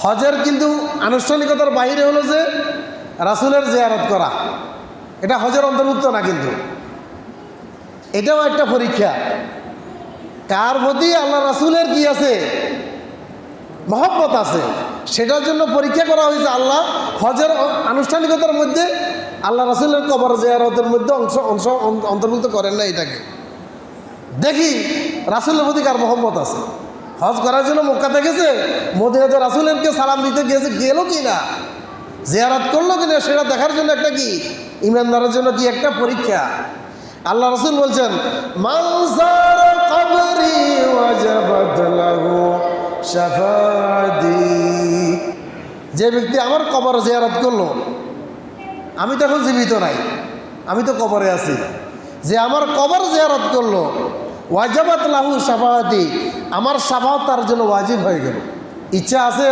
হজের কিন্তু আনুষ্ঠানিকতার বাইরে হলো যে রাসূলের জিয়ারত করা, এটা হজের অন্তর্ভুক্ত না। কিন্তু এটাও একটা পরীক্ষা, কার প্রতি আল্লাহ রাসূলের কি আছে, মহব্বত আছে, সেটার জন্য পরীক্ষা করা হয়েছে। আল্লাহ হজের আনুষ্ঠানিকতার মধ্যে আল্লাহ রাসূলের কবর জিয়ারতের মধ্যে অন্তর্ভুক্ত করেন না। এটাকে দেখি রাসূলের প্রতি কার মহব্বত আছে। হজ করার জন্য মক্কাতে গেছে, মদিনাতে রাসূলেরকে সালাম দিতে গিয়েছে, গেল কি না, জিয়ারত করলো কিনা, সেটা দেখার জন্য একটা কি ইমানদারের জন্য কি একটা পরীক্ষা। আল্লাহ রাসূল বলছেন, মান যারা কবরি ওয়াজাবাত লাহু শাফাআতি, যে ব্যক্তি আমার কবর জিয়ারত করলো, আমি তো এখন জীবিত নাই, আমি তো কবরে আছি, যে আমার কবর জিয়ারত করলো, ওয়াজাবাত লাহু শাফাআতি, আমার শাফাআত তার জন্য ওয়াজিব হয়ে গেল। ইচ্ছা আছে